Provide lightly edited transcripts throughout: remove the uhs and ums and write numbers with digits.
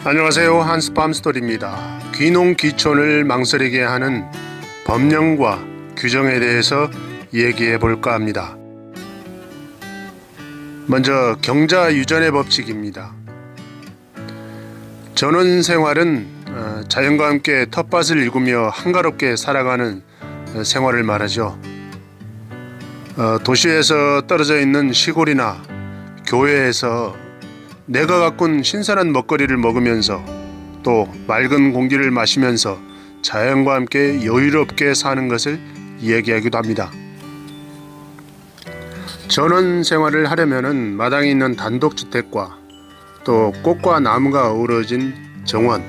안녕하세요. 한스팜스토리입니다. 귀농 귀촌을 망설이게 하는 법령과 규정에 대해서 얘기해 볼까 합니다. 먼저 경자유전의 법칙입니다. 전원 생활은 자연과 함께 텃밭을 일구며 한가롭게 살아가는 생활을 말하죠. 도시에서 떨어져 있는 시골이나 교외에서 내가 가꾼 신선한 먹거리를 먹으면서 또 맑은 공기를 마시면서 자연과 함께 여유롭게 사는 것을 이야기하기도 합니다. 전원 생활을 하려면 마당에 있는 단독주택과 또 꽃과 나무가 어우러진 정원,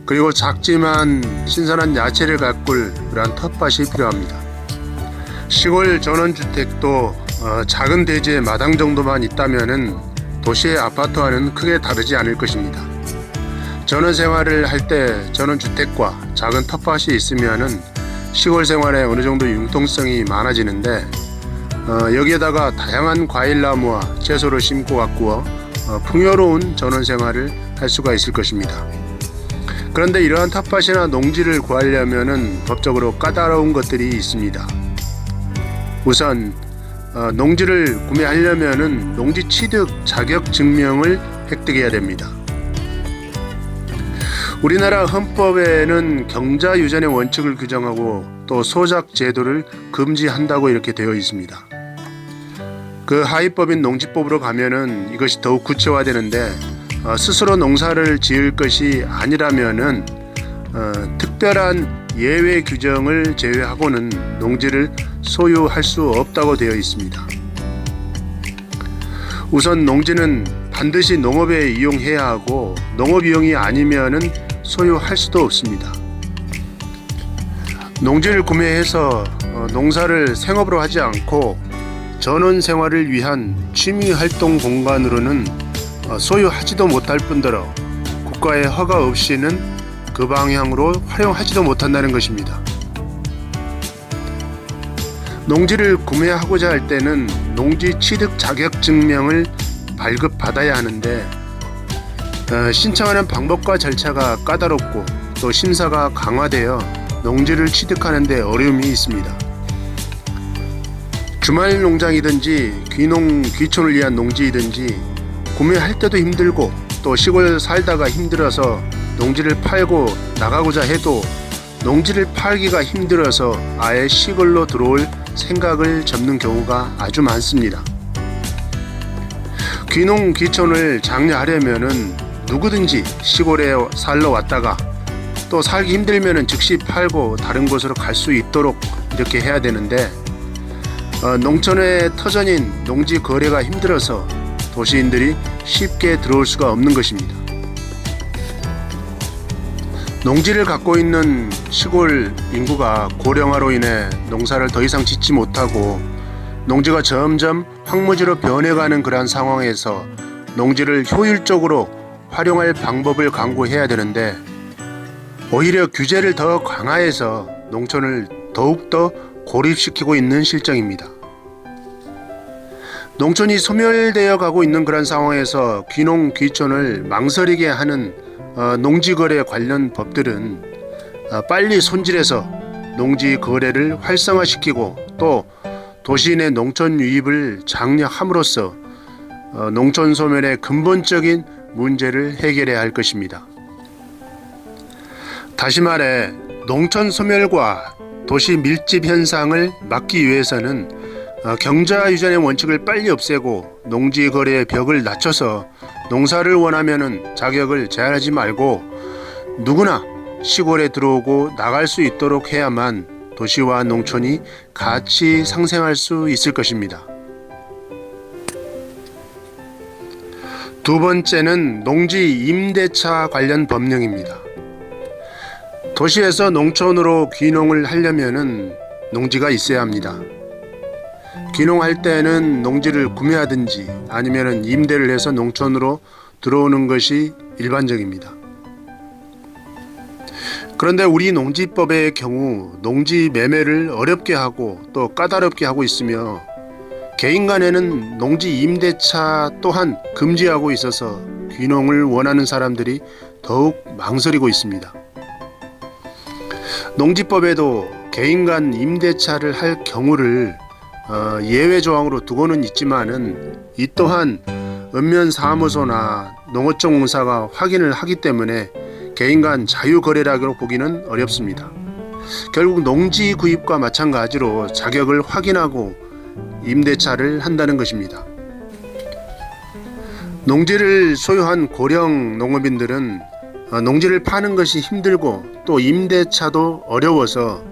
그리고 작지만 신선한 야채를 가꿀 그러한 텃밭이 필요합니다. 시골 전원주택도 작은 대지의 마당 정도만 있다면은 도시의 아파트와는 크게 다르지 않을 것입니다. 전원 생활을 할 때 전원주택과 작은 텃밭이 있으면은 시골 생활에 어느 정도 융통성이 많아지는데 여기에다가 다양한 과일나무와 채소를 심고 가꾸어 풍요로운 전원 생활을 할 수가 있을 것입니다. 그런데 이러한 텃밭이나 농지를 구하려면은 법적으로 까다로운 것들이 있습니다. 우선 농지를 구매하려면은 농지 취득 자격 증명을 획득해야 됩니다. 우리나라 헌법에는 경자유전의 원칙을 규정하고 또 소작 제도를 금지한다고 이렇게 되어 있습니다. 그 하위법인 농지법으로 가면은 이것이 더욱 구체화되는데 스스로 농사를 지을 것이 아니라면은 특별한 예외 규정을 제외하고는 농지를 소유할 수 없다고 되어 있습니다. 우선 농지는 반드시 농업에 이용해야 하고 농업이용이 아니면은 소유할 수도 없습니다. 농지를 구매해서 농사를 생업으로 하지 않고 전원 생활을 위한 취미활동 공간으로는 소유하지도 못할 뿐더러 국가의 허가 없이는 그 방향으로 활용하지도 못한다는 것입니다. 농지를 구매하고자 할 때는 농지 취득 자격 증명을 발급받아야 하는데 신청하는 방법과 절차가 까다롭고 또 심사가 강화되어 농지를 취득하는 데 어려움이 있습니다. 주말 농장이든지 귀농 귀촌을 위한 농지이든지 구매할 때도 힘들고 또 시골 살다가 힘들어서 농지를 팔고 나가고자 해도 농지를 팔기가 힘들어서 아예 시골로 들어올 생각을 접는 경우가 아주 많습니다. 귀농 귀촌을 장려하려면은 누구든지 시골에 살러 왔다가 또 살기 힘들면은 즉시 팔고 다른 곳으로 갈 수 있도록 이렇게 해야 되는데 농촌의 터전인 농지 거래가 힘들어서 도시인들이 쉽게 들어올 수가 없는 것입니다. 농지를 갖고 있는 시골 인구가 고령화로 인해 농사를 더 이상 짓지 못하고 농지가 점점 황무지로 변해가는 그러한 상황에서 농지를 효율적으로 활용할 방법을 강구해야 되는데 오히려 규제를 더 강화해서 농촌을 더욱더 고립시키고 있는 실정입니다. 농촌이 소멸되어 가고 있는 그런 상황에서 귀농 귀촌을 망설이게 하는 농지거래 관련 법들은 빨리 손질해서 농지거래를 활성화시키고 또 도시인의 농촌 유입을 장려함으로써 농촌 소멸의 근본적인 문제를 해결해야 할 것입니다. 다시 말해 농촌 소멸과 도시 밀집 현상을 막기 위해서는 경자유전의 원칙을 빨리 없애고 농지 거래의 벽을 낮춰서 농사를 원하면은 자격을 제한하지 말고 누구나 시골에 들어오고 나갈 수 있도록 해야만 도시와 농촌이 같이 상생할 수 있을 것입니다. 두 번째는 농지 임대차 관련 법령입니다. 도시에서 농촌으로 귀농을 하려면은 농지가 있어야 합니다. 귀농할 때는 농지를 구매하든지 아니면 임대를 해서 농촌으로 들어오는 것이 일반적입니다. 그런데 우리 농지법의 경우 농지 매매를 어렵게 하고 또 까다롭게 하고 있으며 개인 간에는 농지 임대차 또한 금지하고 있어서 귀농을 원하는 사람들이 더욱 망설이고 있습니다. 농지법에도 개인 간 임대차를 할 경우를 예외 조항으로 두고는 있지만은 이 또한 읍면사무소나 농어촌공사가 확인을 하기 때문에 개인 간 자유거래라고 보기는 어렵습니다. 결국 농지 구입과 마찬가지로 자격을 확인하고 임대차를 한다는 것입니다. 농지를 소유한 고령 농업인들은 농지를 파는 것이 힘들고 또 임대차도 어려워서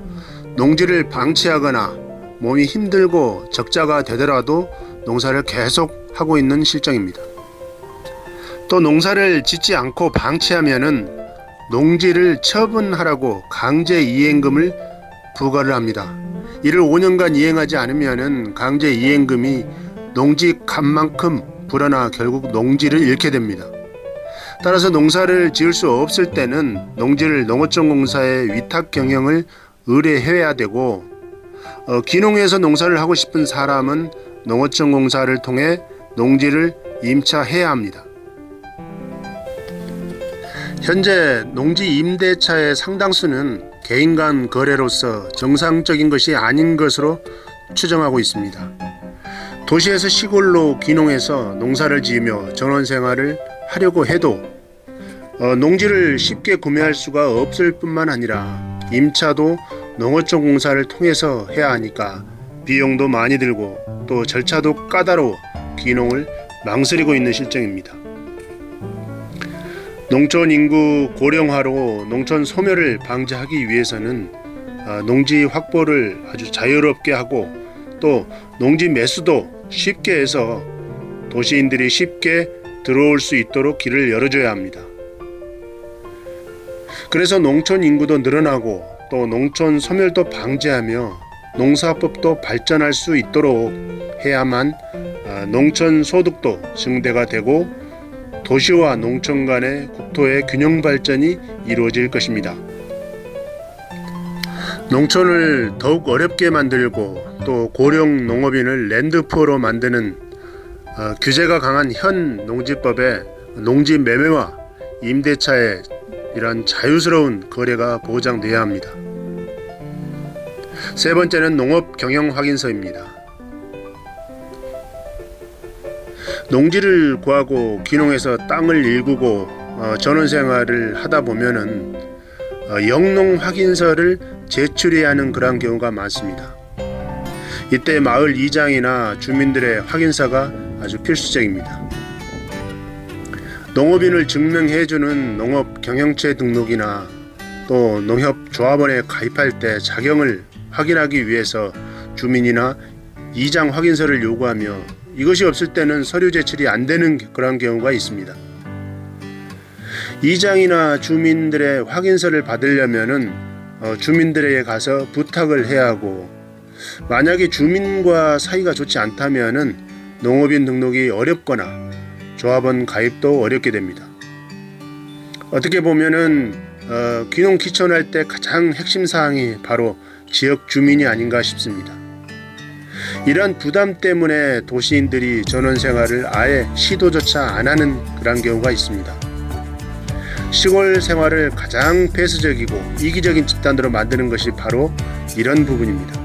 농지를 방치하거나 몸이 힘들고 적자가 되더라도 농사를 계속 하고 있는 실정입니다. 또 농사를 짓지 않고 방치하면은 농지를 처분하라고 강제 이행금을 부과를 합니다. 이를 5년간 이행하지 않으면은 강제 이행금이 농지 값만큼 불어나 결국 농지를 잃게 됩니다. 따라서 농사를 지을 수 없을 때는 농지를 농어촌공사에 위탁 경영을 의뢰해야 되고 귀농해서 농사를 하고 싶은 사람은 농어촌공사를 통해 농지를 임차해야 합니다. 현재 농지 임대차의 상당수는 개인 간 거래로서 정상적인 것이 아닌 것으로 추정하고 있습니다. 도시에서 시골로 귀농해서 농사를 지으며 전원생활을 하려고 해도 농지를 쉽게 구매할 수가 없을 뿐만 아니라 임차도 농어촌공사를 통해서 해야 하니까 비용도 많이 들고 또 절차도 까다로워 귀농을 망설이고 있는 실정입니다. 농촌 인구 고령화로 농촌 소멸을 방지하기 위해서는 농지 확보를 아주 자유롭게 하고 또 농지 매수도 쉽게 해서 도시인들이 쉽게 들어올 수 있도록 길을 열어줘야 합니다. 그래서 농촌 인구도 늘어나고 또 농촌 소멸도 방지하며 농사법도 발전할 수 있도록 해야만 농촌 소득도 증대가 되고 도시와 농촌 간의 국토의 균형 발전이 이루어질 것입니다. 농촌을 더욱 어렵게 만들고 또 고령 농업인을 랜드푸어로 만드는 규제가 강한 현 농지법에 농지 매매와 임대차의 이런 자유스러운 거래가 보장돼야 합니다. 세 번째는 농업 경영 확인서입니다. 농지를 구하고 귀농해서 땅을 일구고 전원생활을 하다 보면은 영농 확인서를 제출해야 하는 그런 경우가 많습니다. 이때 마을 이장이나 주민들의 확인서가 아주 필수적입니다. 농업인을 증명해주는 농업 경영체 등록이나 또 농협조합원에 가입할 때 자격을 확인하기 위해서 주민이나 이장 확인서를 요구하며 이것이 없을 때는 서류 제출이 안 되는 그런 경우가 있습니다. 이장이나 주민들의 확인서를 받으려면은 주민들에게 가서 부탁을 해야 하고 만약에 주민과 사이가 좋지 않다면은 농업인 등록이 어렵거나 조합원 가입도 어렵게 됩니다. 어떻게 보면은 귀농 귀촌할 때 가장 핵심 사항이 바로 지역 주민이 아닌가 싶습니다. 이러한 부담 때문에 도시인들이 전원생활을 아예 시도조차 안 하는 그런 경우가 있습니다. 시골 생활을 가장 폐쇄적이고 이기적인 집단으로 만드는 것이 바로 이런 부분입니다.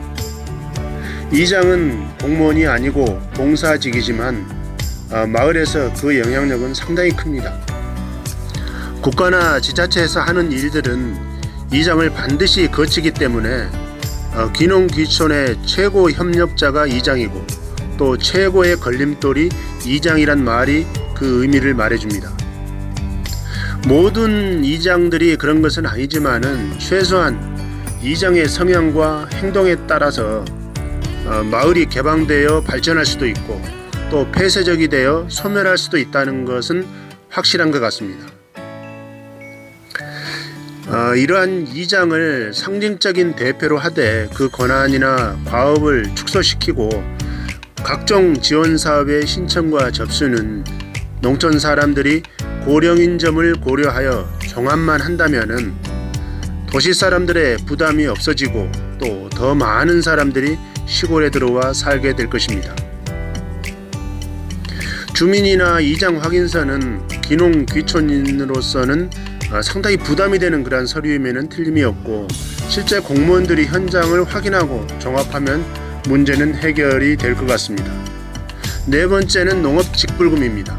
이장은 공무원이 아니고 공사직이지만 마을에서 그 영향력은 상당히 큽니다. 국가나 지자체에서 하는 일들은 이장을 반드시 거치기 때문에 귀농 귀촌의 최고 협력자가 이장이고 또 최고의 걸림돌이 이장이란 말이 그 의미를 말해줍니다. 모든 이장들이 그런 것은 아니지만은 최소한 이장의 성향과 행동에 따라서 마을이 개방되어 발전할 수도 있고 또 폐쇄적이 되어 소멸할 수도 있다는 것은 확실한 것 같습니다. 이러한 이장을 상징적인 대표로 하되 그 권한이나 과업을 축소시키고 각종 지원 사업의 신청과 접수는 농촌 사람들이 고령인 점을 고려하여 종합만 한다면은 도시 사람들의 부담이 없어지고 또 더 많은 사람들이 시골에 들어와 살게 될 것입니다. 주민이나 이장 확인서는 귀농 귀촌인으로서는 상당히 부담이 되는 그러한 서류임에는 틀림이 없고, 실제 공무원들이 현장을 확인하고 종합하면 문제는 해결이 될 것 같습니다. 네 번째는 농업직불금입니다.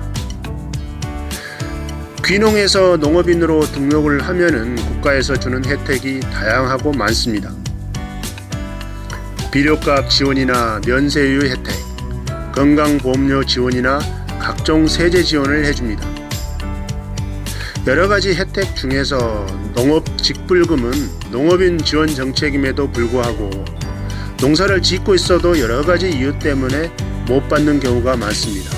귀농해서 농업인으로 등록을 하면은 국가에서 주는 혜택이 다양하고 많습니다. 비료값 지원이나 면세유 혜택, 건강보험료 지원이나 각종 세제 지원을 해줍니다. 여러가지 혜택 중에서 농업직불금은 농업인 지원 정책임에도 불구하고 농사를 짓고 있어도 여러가지 이유 때문에 못 받는 경우가 많습니다.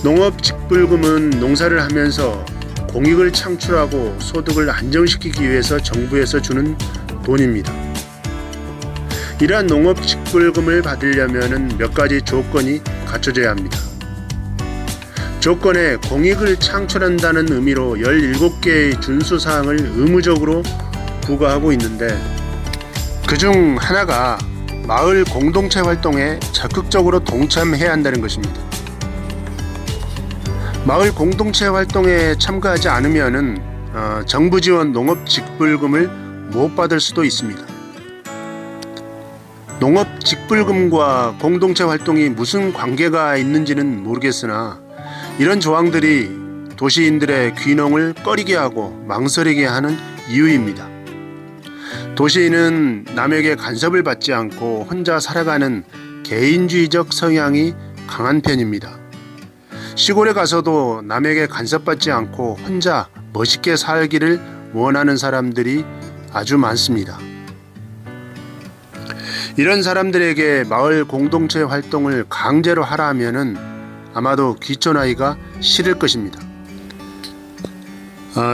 농업직불금은 농사를 하면서 공익을 창출하고 소득을 안정시키기 위해서 정부에서 주는 돈입니다. 이러한 농업직불금을 받으려면 몇 가지 조건이 갖춰져야 합니다. 조건에 공익을 창출한다는 의미로 17개의 준수사항을 의무적으로 부과하고 있는데, 그중 하나가 마을 공동체 활동에 적극적으로 동참해야 한다는 것입니다. 마을 공동체 활동에 참가하지 않으면 정부 지원 농업직불금을 못 받을 수도 있습니다. 농업직불금과 공동체 활동이 무슨 관계가 있는지는 모르겠으나, 이런 조항들이 도시인들의 귀농을 꺼리게 하고 망설이게 하는 이유입니다. 도시인은 남에게 간섭을 받지 않고 혼자 살아가는 개인주의적 성향이 강한 편입니다. 시골에 가서도 남에게 간섭받지 않고 혼자 멋있게 살기를 원하는 사람들이 아주 많습니다. 이런 사람들에게 마을 공동체 활동을 강제로 하라 하면은 아마도 귀촌하기가 싫을 것입니다.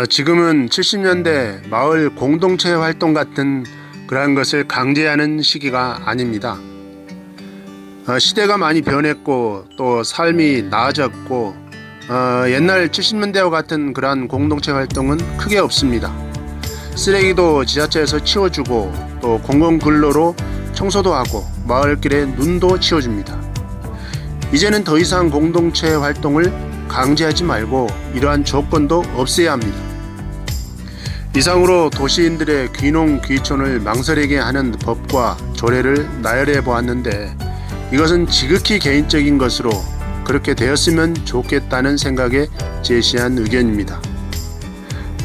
지금은 70년대 마을 공동체 활동 같은 그러한 것을 강제하는 시기가 아닙니다. 시대가 많이 변했고 또 삶이 나아졌고, 옛날 70년대와 같은 그러한 공동체 활동은 크게 없습니다. 쓰레기도 지자체에서 치워주고 또 공공근로로 청소도 하고 마을길에 눈도 치워줍니다. 이제는 더 이상 공동체 활동을 강제하지 말고 이러한 조건도 없애야 합니다. 이상으로 도시인들의 귀농 귀촌을 망설이게 하는 법과 조례를 나열해 보았는데, 이것은 지극히 개인적인 것으로 그렇게 되었으면 좋겠다는 생각에 제시한 의견입니다.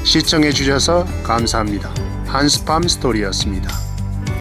시청해 주셔서 감사합니다. 한스팜 스토리였습니다.